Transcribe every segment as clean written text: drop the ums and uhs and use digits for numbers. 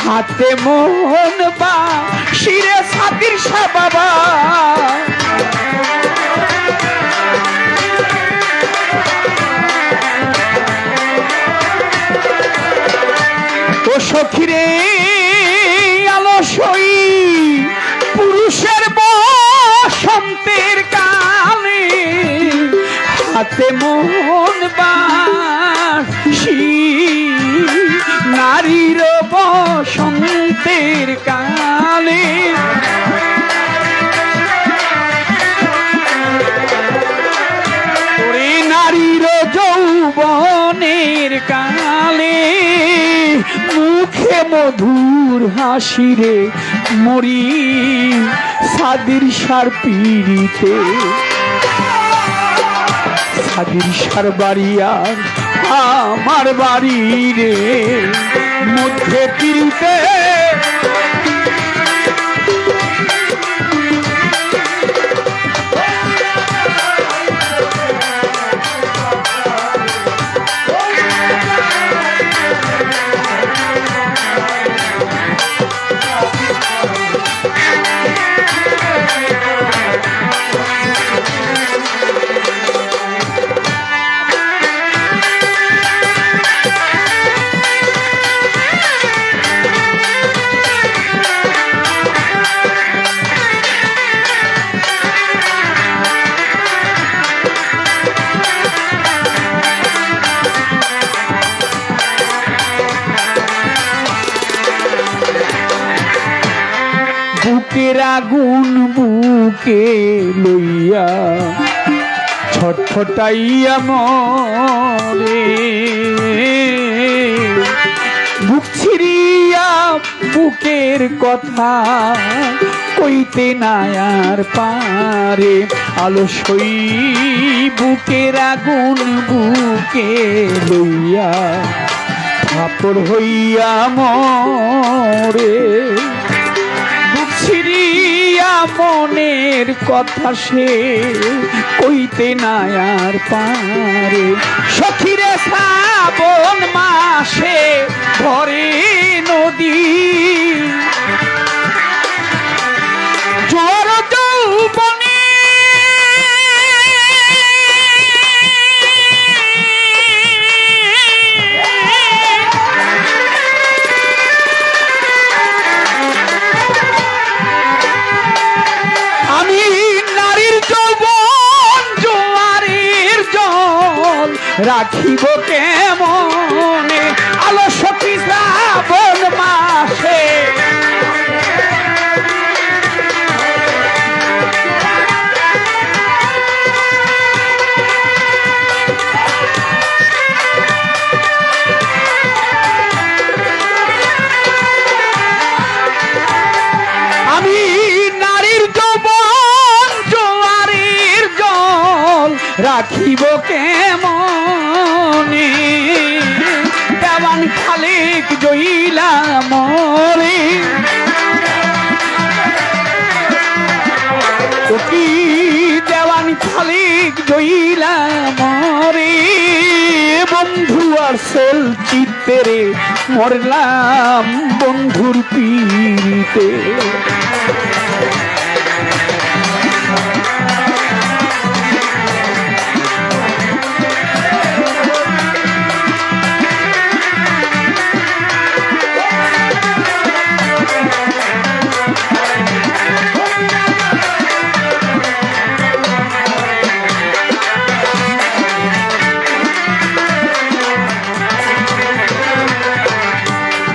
হাতে মন বা শিরে সাদির শাহ বাবা ও সখিরে আলসই পুরুষের বসন্তের কালে হাতে মন বাসি নারীর বসন্তের কালে ওরে নারীর যৌবনের কালে মুখে মধুর হাসিরে মরি সাদির সার পিড়িতে সাদির সার বাড়িয়ার আমার বাড়ি রে মধ্যে পিড়িতে বুকের আগুন বুকে লইয়া ছটফটাইয়া মরে বুক ছিড়িয়া বুকের কথা কইতে না আর পারে আলসই বুকের আগুন বুকে লইয়া থাপর হইয়া মরে ছিড়িয়া মনের কথা সে কইতে না আর পারে সখিরে শ্রাবণ মাসে ধরে নদী জোর যৌবনে রাখিব কেমনে আলসী শ্রাবণ মাসে আমি নারীর যৌবন জোয়ারের জল রাখিব কেমনে দেওয়ান খালেক জইলা মরে কি দেওয়ান খালেক জইলা মরে বন্ধু আর সেল চিত্তেরে মরলাম বন্ধুর পীড়িতে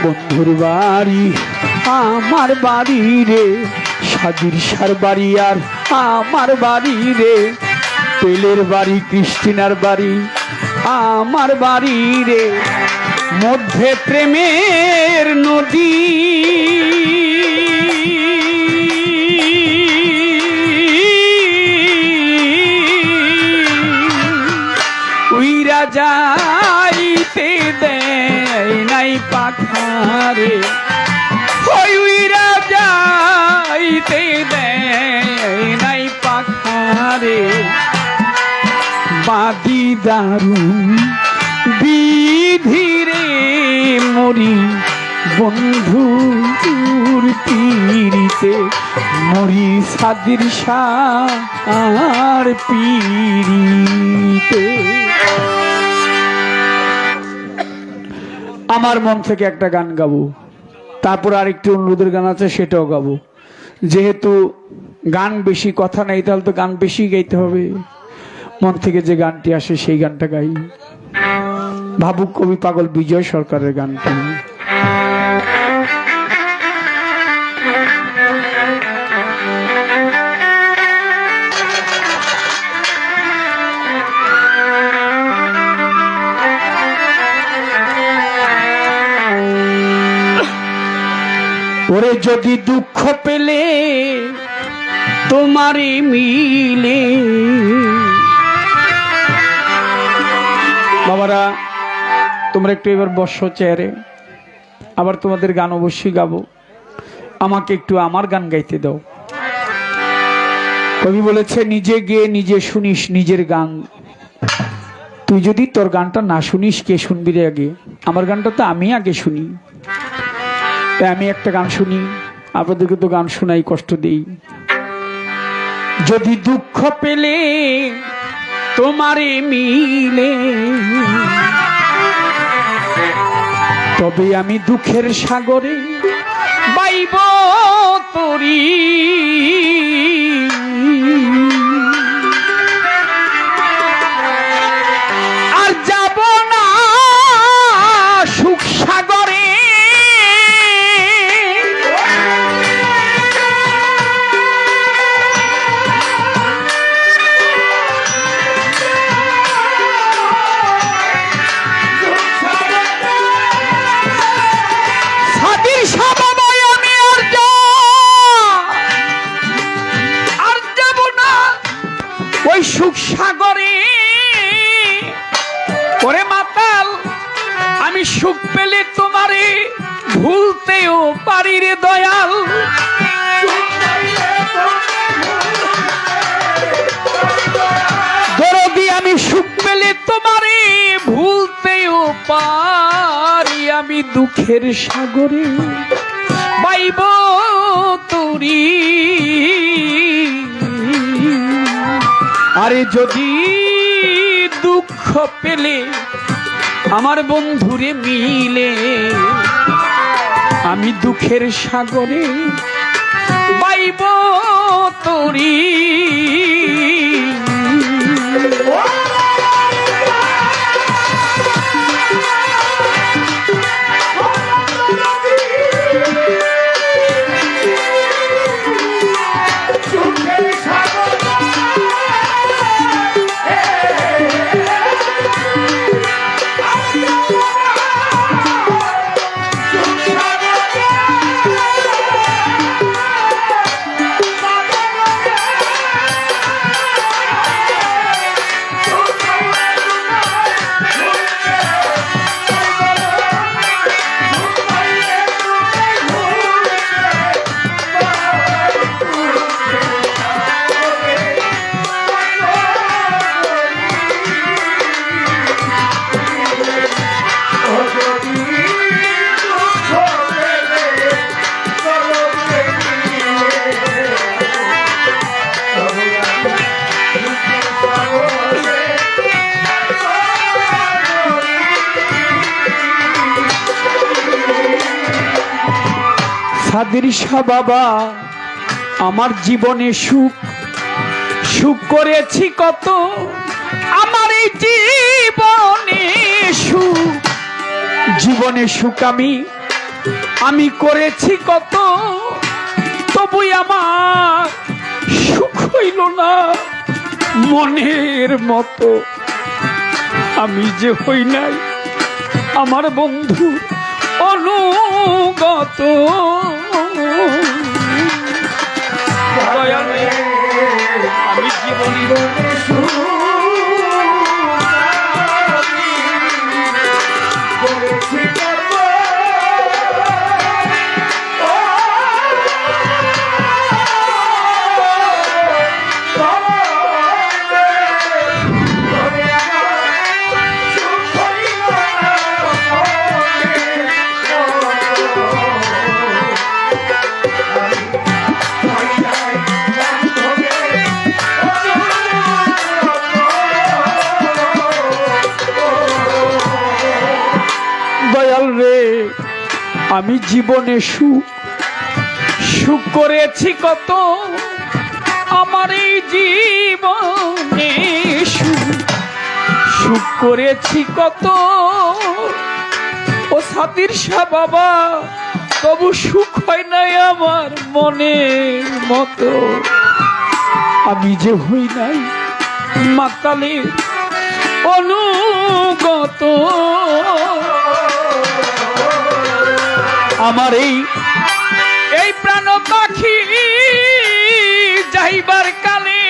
বন্ধুর বাড়ি আমার বাড়ি রে সাদির সার বাড়ি আর আমার বাড়ি রে পেলের বাড়ি ক্রিস্টিনার বাড়ি আমার বাড়ি রে মধ্যে প্রেমের নদী উইরা যাইতে দেয় নাই পাখারে উইরা যাইতে দেয় নাই পাখারে বাদি দারুণ বিধিরে মরি বন্ধুর পীড়িতে মরি সাদির শাহর পীড়িতে। আমার মন থেকে একটা গান গাবো, তারপর আরেকটি অনুরোধের গান আছে সেটাও গাবো। যেহেতু গান বেশি, কথা নাই, তাহলে তো গান বেশি গাইতে হবে। মন থেকে যে গানটি আসে সেই গানটা গাই। ভাবুক কবি পাগল বিজয় সরকারের গানটি। ওরে যদি দুঃখ পেলে তোমারে মিলে, বাবারা তোমরা একটু এবার বসো চেয়ারে, আবার তোমাদের গান অবশ্যই গাবো। আমাকে একটু আমার গান গাইতে দাও। কবি বলেছে নিজে গেয়ে নিজে শুনিস নিজের গান। তুই যদি তোর গানটা না শুনিস কে শুনবি রে আগে? আমার গানটা তো আমি আগে শুনি। তাই আমি একটা গান শুনি, আপনাদেরকে তো গান শোনাই, কষ্ট দেই। যদি দুঃখ পেলে তোমারে মিলে, তবে আমি দুঃখের সাগরে বাইব তরি। আর যাব না সুখ সাগরে, ওই সুখ সাগরে। ওরে মাতাল, আমি সুখ পেলে তোমারে ভুলতেও পারি রে দয়াল। দরদি আমি সুখ পেলে তোমারে ভুলতেও পারি। আমি দুঃখের সাগরে বাইব তরি। আরে যদি দুঃখ পেলে আমার বন্ধুরে মিলে, আমি দুঃখের সাগরে বাইব তরি। সাদির শাহ বাবা আমার জীবনে সুখ সুখ করেছি কত। আমার এই জীবনে সুখ, জীবনে সুখ আমি করেছি কত। তবু আমার সুখ হইল না মনের মতো। আমি যে হই নাই আমার বন্ধু অনুগত। আমি জীবনের আমি জীবনে সুখ সুখ করেছি কত, আমার এই জীবনে সুখ সুখ করেছি কত। ও সাতির শাহ বাবা, তবু সুখ হয় নাই আমার মনের মতো। আমি যে হই নাই মাতালের অনুগত, আমার এই প্রাণ পাখি যাইবার কালে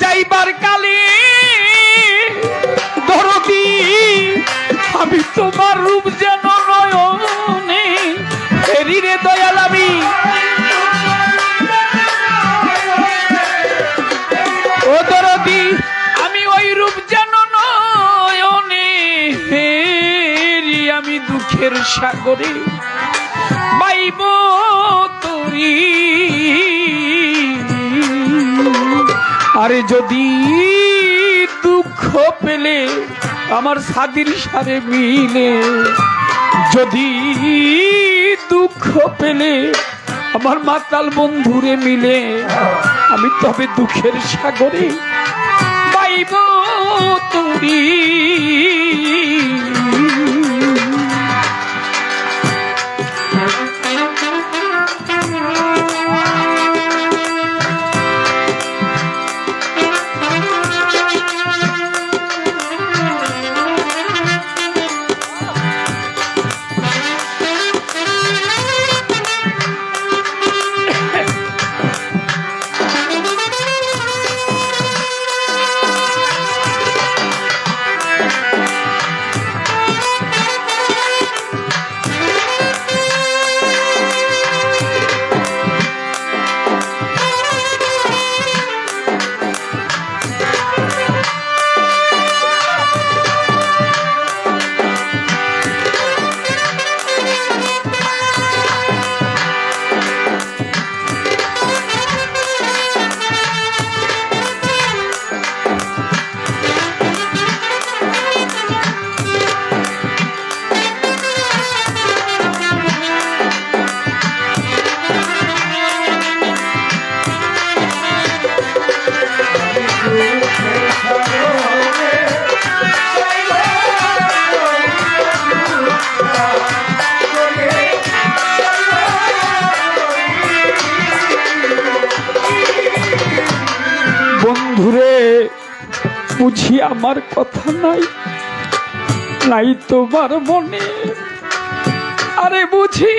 যাইবার কালে দরদি আমি তোমার রূপ যেন নয়নে ফেরি রে দয়াল। আমি ও দরদি আমি ওই রূপ যেন নয়নে ফেরি, আমি দুঃখের সাগরে বাইব তরি। আরে যদি দুঃখ পেলে আমার সাদির সারে মিলে, যদি দুঃখ পেলে আমার মাতাল বন্ধুরে মিলে, আমি তবে দুঃখের সাগরে পাইব তরি। বন্ধুরে বুঝি আমার কথা নাই নাই তোমার মনে, আরে বুঝি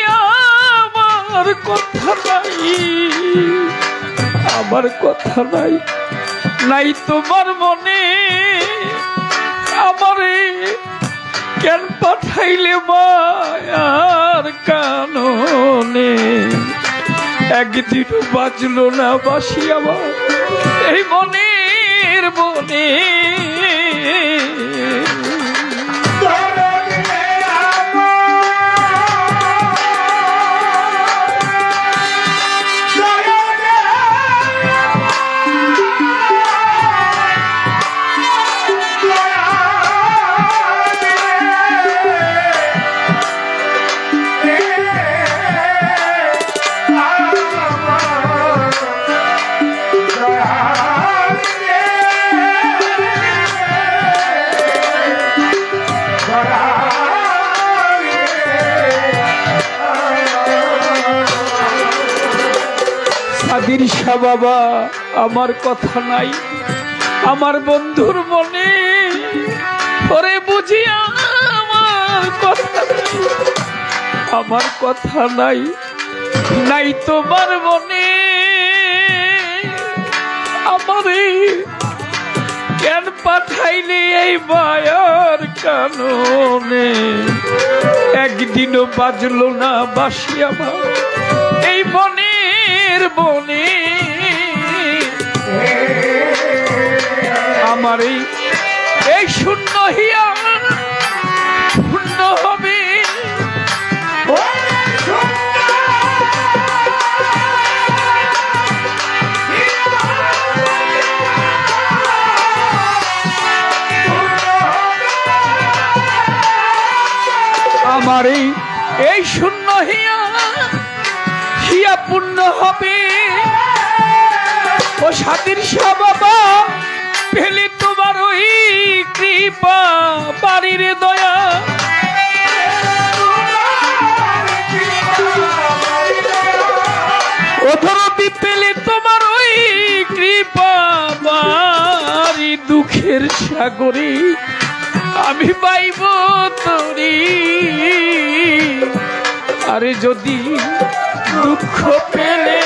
আমার কথা নাই, আমার কথা নাই নাই তোমার মনে। আমারে কেন পাঠাইলে মায়ার কাননে, একদিনও বাজলো না বাসি আমার এই মনের বনে। সাদির শাহ বাবা, আমার কথা নাই আমার বন্ধুর মনে, ওরে বুঝি আমার কথা নাই, আমার কথা নাই নাই তোমার মনে। আমারে কেন পাঠাইলে এই মায়ার কাননে, একদিনও বাজলো না বাসি আমার এই মনের বনে। আমার এই শূন্য হিয়া পূর্ণ হবে। আমার এই শূন্য হিয়া পূর্ণ হবে। ও সাথীর বাবা পেলে তোমার ওই কৃপা বাড়ির দয়া। অধরতি পেলে তোমার ওই কৃপা বাড়ি দুঃখের সাগরে আমি পাইব তোরি। আরে যদি দুঃখ পেলে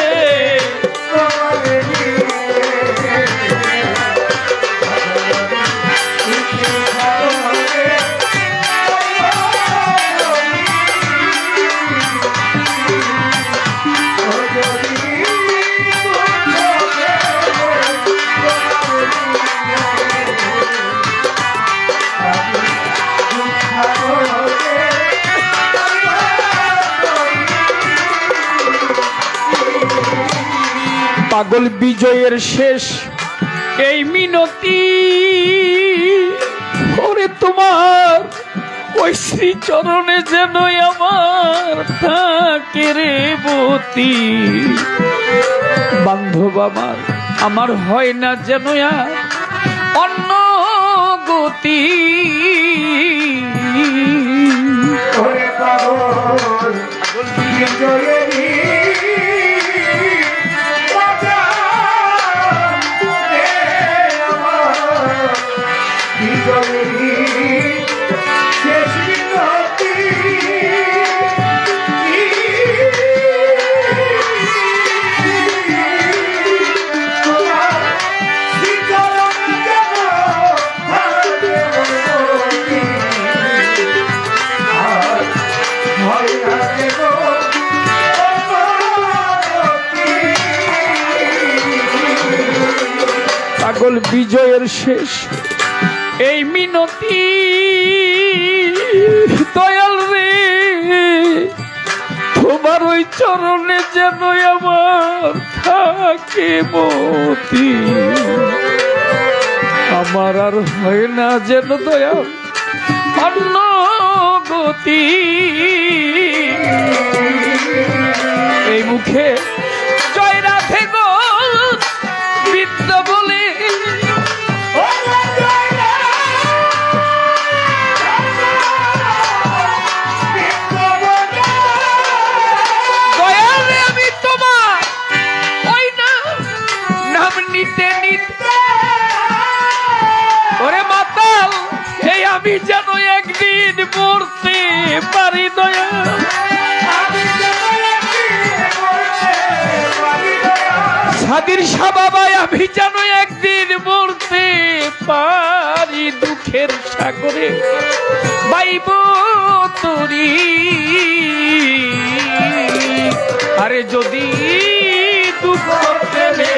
পাগল বিজয়ের শেষ এই মিনতি। ওরে তোমার ওই শ্রীচরণে যেন আমার থাকে রে বতী। বান্ধব আমার হয় না যেন আর অন্য গতি। পাগল বিজয়ের পাগল বিজয়ের শেষ এই মিনতি। দয়াল রে তোমার ওই চরণে যেন আমার থাকে মতি। আমার আর হয় না যেন দয়াল অন্য গতি। এই মুখে জয় রাধে গো বিদ্যা বলে দয়ালে আমি তোমার ওই নাম নিতে নিতে ওরে মাতাল এই আমি যেন একদিন মরতে পারি। দয়া সাদির বাবাই আমি যেন একদিন মরতে পারি দুঃখের সাগরে বাইব তোরি। আরে যদি দুঃখ পেলে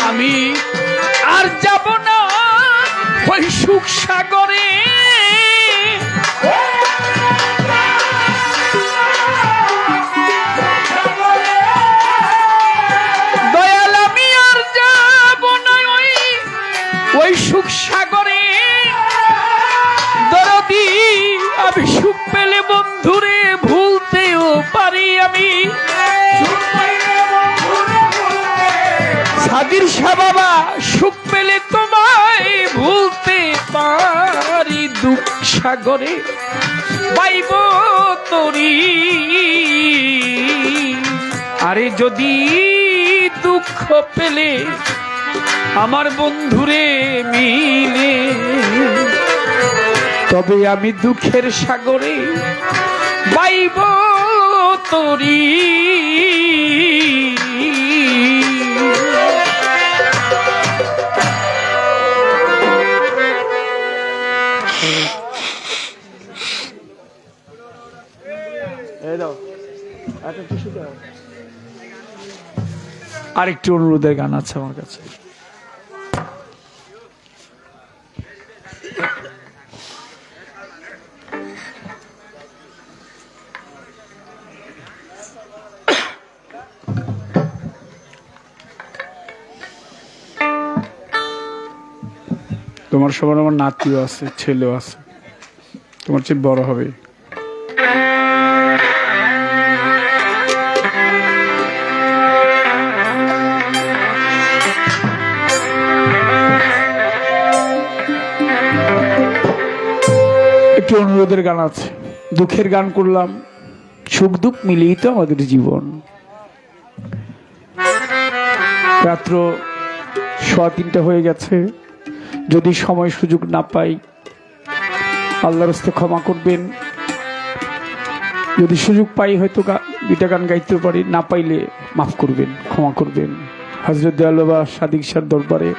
আমি আর যাব না ওই সুখ সাগরে। দয়াল আমি আর যাব না ওই সুখ সাগরে। দরদি আমি সুখ পেলে বন্ধুরে ভুলতেও পারি আমি। সাদির বাবা সুখ পেলে তোমায় ভুলতে পারি দুঃখ সাগরে বাইব তোরি। আরে যদি দুঃখ পেলে আমার বন্ধুরে মিলে তবে আমি দুঃখের সাগরে বাইব তোরি। এই দাও আরেকটি অনুরোধের গান আছে আমার কাছে। তোমার সবার আমার নাতিও আছে, ছেলেও আছে, তোমার চেয়ে বড় হবে। একটি অনুরোধের গান আছে, দুঃখের গান করলাম, সুখ দুঃখ মিলিয়ে তো আমাদের জীবন। রাত্র 3:15 হয়ে গেছে, যদি সময় সুযোগ না পাই আল্লাহর রাস্তে ক্ষমা করবেন। যদি সুযোগ পাই হয়তো 2টা গান গাইতে পারি, না পাইলে মাফ করবেন, ক্ষমা করবেন। হযরত দেওয়ালবা সাদিক শাহর দরবারে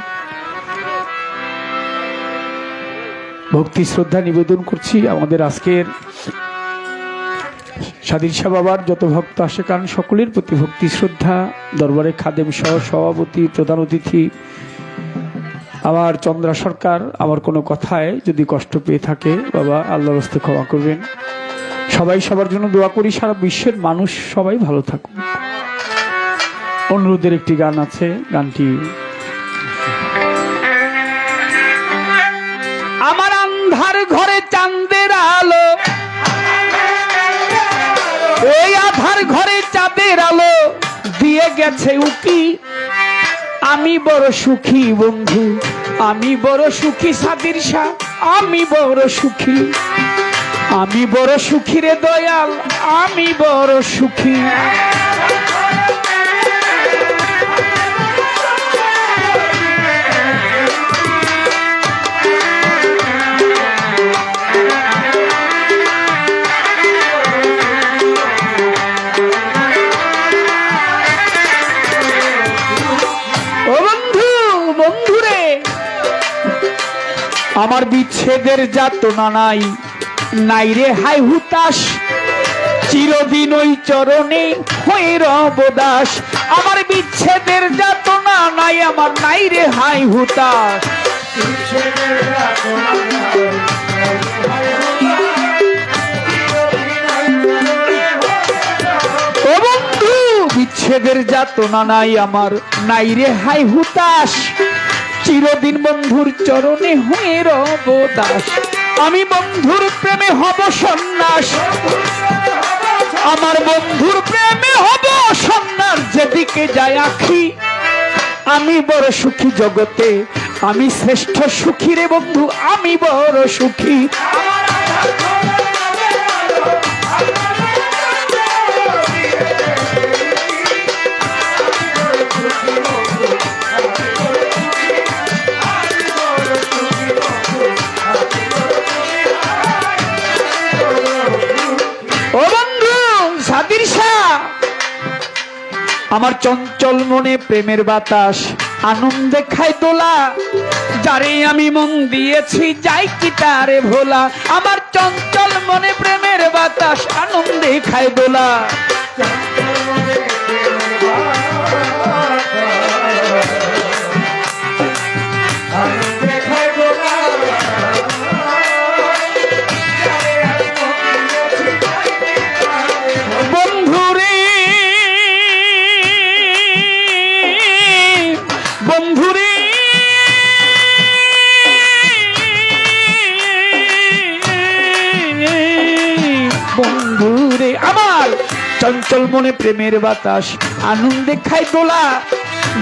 ভক্তি শ্রদ্ধা নিবেদন করছি। আমাদের আজকের সাদিক শাহ বাবার যত ভক্ত আসে কান সকলের প্রতি ভক্তি শ্রদ্ধা। দরবারে খাদেম সহ সভাপতি, প্রধান অতিথি আমার চন্দ্রা সরকার, আমার কোনো কথায় যদি কষ্ট পেয়ে থাকে বাবা আল্লাহর রাস্তে ক্ষমা করবেন। সবাই সবার জন্য দোয়া করি, সারা বিশ্বের মানুষ সবাই ভালো থাকুন। অনুরোধের একটি গান আছে, গানটি আমার আন্ধার ঘরে চাঁদের আলো, এই আধার ঘরে চাঁদের আলো দিয়ে গেছে উকি। আমি বড় সুখী বন্ধু, আমি বড় সুখী সাদির শাহ, আমি বড় সুখী, আমি বড় সুখী রে দয়াল, আমি বড় সুখী। আমার বিচ্ছেদের যাতনা নাই, নাই রে হাই হুতাশ, চিরদিন ওই চরণে হয়ে রব দাস। আমার বিচ্ছেদের যাতনা নাই, আমার নাই রে হাই হুতাশ। ও বন্ধু বিচ্ছেদের যাতনা নাই, আমার নাই রে হাই হুতাশ, চিরদিন বন্ধুর চরণে হয়ে রব দাস। আমি বন্ধুর প্রেমে হব সন্ন্যাস, আমার বন্ধুর প্রেমে হব সন্ন্যাস, যেদিকে যায় আখি। আমি বড় সুখী জগতে, আমি শ্রেষ্ঠ সুখী রে বন্ধু, আমি বড় সুখী। আমার চঞ্চল মনে প্রেমের বাতাস আনন্দে খায় দোলা, যারে আমি মন দিয়েছি যাই কি তারে ভোলা। আমার চঞ্চল মনে প্রেমের বাতাস আনন্দে খায় দোলা। বন্ধুরে আমার চঞ্চল মনে প্রেমের বাতাস আনন্দে খাই দোলা,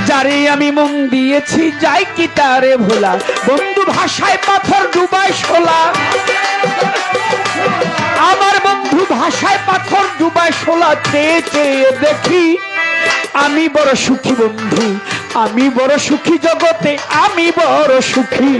যারে আমি মন দিয়েছি যাই কি তারে ভোলা। বন্ধু ভাষায় পাথর ডুবায় শোলা, আমার বন্ধু ভাষায় পাথর ডুবায় শোলা। চেয়ে চেয়ে দেখি আমি বড় সুখী বন্ধু, আমি বড় সুখী জগতে, আমি বড় সুখী।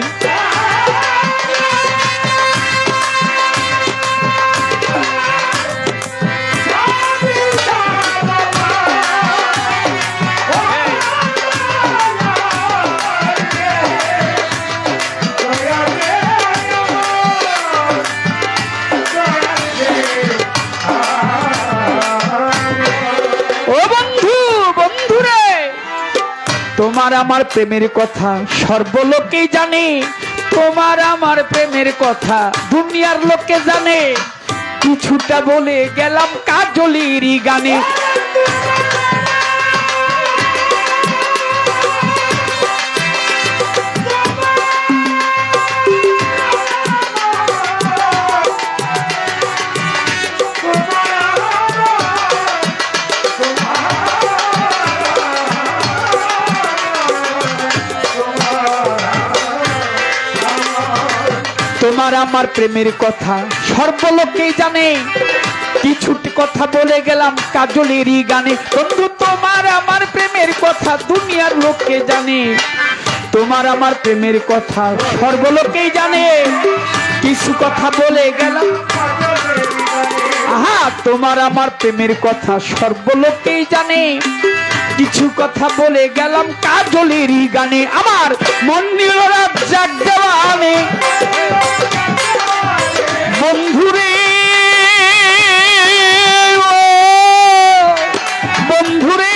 তোমার আমার প্রেমের কথা সর্বলোকেই জানে, তোমার আমার প্রেমের কথা দুনিয়ার লোকে জানে, কিছুটা বলে গেলাম কাজলেরই গানে। তোমার আমার প্রেমের কথা সর্বলোকেই জানে, কিছু কথা বলে গেলাম কাজলেরই গানে। বন্ধু তোমার আমার প্রেমের কথা দুনিয়ার লোকে জানে, তোমার আমার প্রেমের কথা সর্বলোকেই জানে, কিছু কথা বলে গেলাম। আহা, তোমার আমার প্রেমের কথা সর্বলোকেই জানে, কিছু কথা বলে গেলাম কাজলেরই গানে। আমার মন নিল রাত জাগ দেওয়ানে, বন্ধুরে বন্ধুরে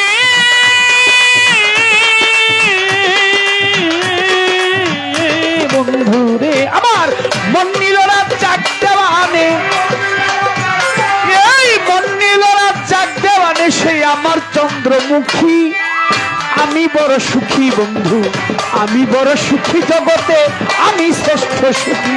বন্ধুরে আমার মন নিল রাত জাগ দেওয়ানে, এই মন নিল রাত জাগ দেওয়ানে সেই আমার চন্দ্রমুখী। আমি বড় সুখী বন্ধু, আমি বড় সুখী, জগতে আমি শ্রেষ্ঠ সুখী।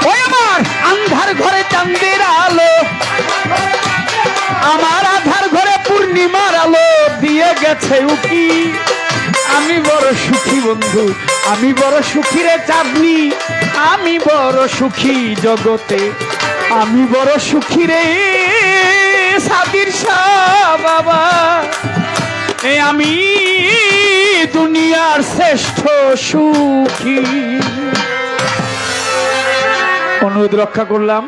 ওই আমার আন্ধার ঘরে চাঁদের আলো, আমার আধার ঘরে পূর্ণিমার আলো দিয়ে গেছে উকি। আমি বড় সুখী বন্ধু, আমি বড় সুখী রে চাঁদনি, আমি বড় সুখী জগতে, আমি বড় সুখী রে সাদির শাহ বাবা। এই আমি দুনিয়ার শ্রেষ্ঠ সুখী। অনুরোধ রক্ষা করলাম।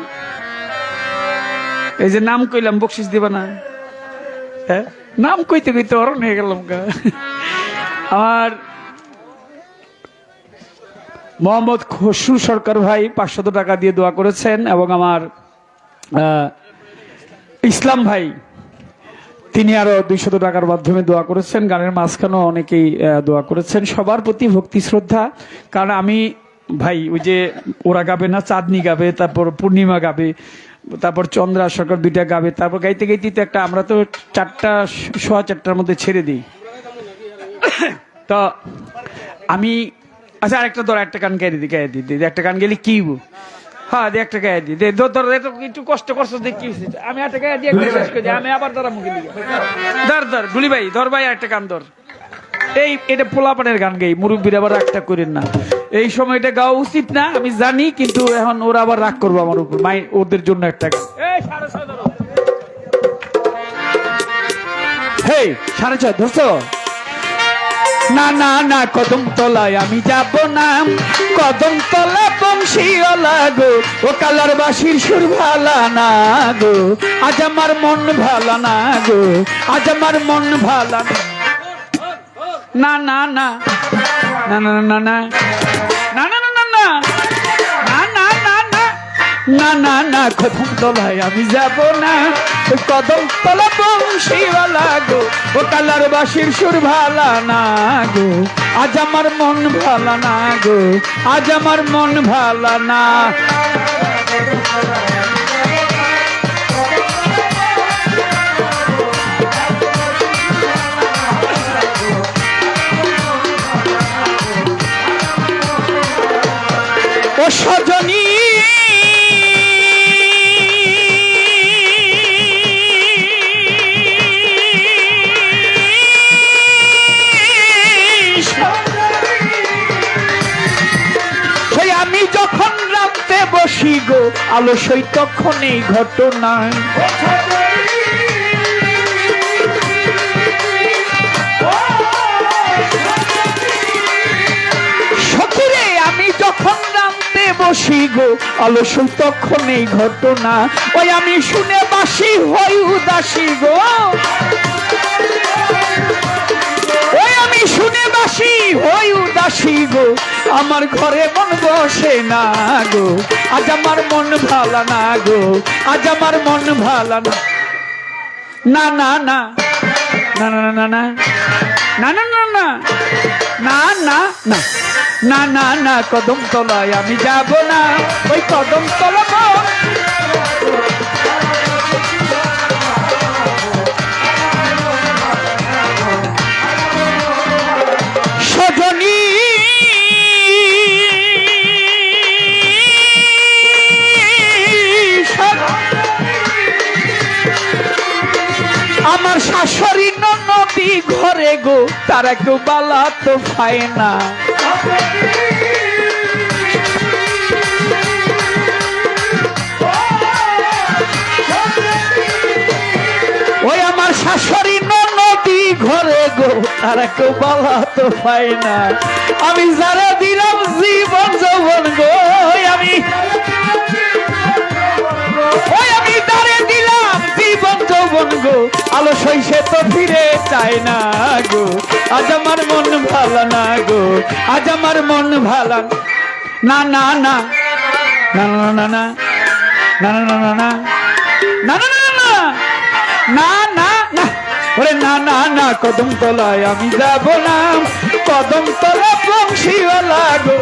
এই যে নাম কইলাম বকশিস দিবা না? হ্যাঁ, নাম কইতে কইতে অরণ হয়ে গেলাম গা। আমার মোহাম্মদ খসরু সরকার ভাই 500 টাকা দিয়ে দোয়া করেছেন, এবং আমার ইসলাম ভাই তিনি আরো 200 টাকার মাধ্যমে দোয়া করেছেন। গানের মাঝখানেও অনেকেই দোয়া করেছেন। সবার প্রতি ভক্তি শ্রদ্ধা। কারণ আমি ভাই ওই যে ওরা গাবে না, চাঁদনি গাবে, তারপর পূর্ণিমা গাবে, তারপর চন্দ্রা সরকার 2টা গাবে, তারপর গাইতে গাইতে তো একটা আমরা তো 4টা 4:15 মধ্যে ছেড়ে দিই। তো আমি আচ্ছা আরেকটা ধর, একটা গান গাই দিই, একটা গান গেলে কি হ্যাঁ একটা গায়ে দিই, একটু কষ্ট করছো দেখি, আমি একটা গায়ে দিয়ে শেষ করে দিই, আমি আবার ধরা মুখে দিই। ধর গুলি ভাই, ধর ভাই একটা গান ধর। এই এটা পোলাপানের গান গাই, মুরব্বীর আবার রাগটা করেন না। এই সময়টা গাওয়া উচিত না আমি জানি, কিন্তু এখন ওরা আবার রাগ করবো আমার উপর, ওদের জন্য একটা গান। হেই 6:30 ধরছো না? না না কদম তলায় আমি যাব না, কদম তলা বংশীওয়ালা গো, ও কালার বাসির সুর ভালা না গো, আজ আমার মন ভালা না গো, আজ আমার মন ভালা না। না না না না না না না না না না না না না না না না না কদম তলায় আমি যাব না, কদম তলা বংশীওয়ালা গো, ও কালার বাসির সুর ভালা না গো, আজ আমার মন ভালা না গো, আজ আমার মন ভালা না। ও সজনী আমি যখন রাতে বসি গো আলস্যই তখন এই ঘটনা, সখীরে আমি যখন রাতে বসি গো আলস্যই তখন এই ঘটনা, ওই আমি শুনে বাসি হই উদাসী গো, আসি গো, আমার ঘরে মন বসে না গো, আজ আমার মন ভালো না গো, আজ আমার মন ভালো না। না না না না না না না না না না না না না না না না না কদম তলায় আমি যাব না, ওই কদম তলা সজনী আমার শাশুড়ি নদী ঘরে গো, তারা কেউ বালা তো পায় না। ওই আমার শাশুড়ি নদী ঘরে গো, তারা কেউ বালা তো পায় না। আমি যারা দিলাম জীবন যৌবন গো, আমি দাঁড়ে দিলাম জীবন যৌবন গো, আলো সইসে তো ফিরে চায় না গো, আজ আমার মন ভালো না গো, আজ আমার মন ভালো না। না না না না না না না না না না না না না না না না না ওরে না না না কদম তলায় আমি যাব না, কদম তলা বংশীওয়ালা গো।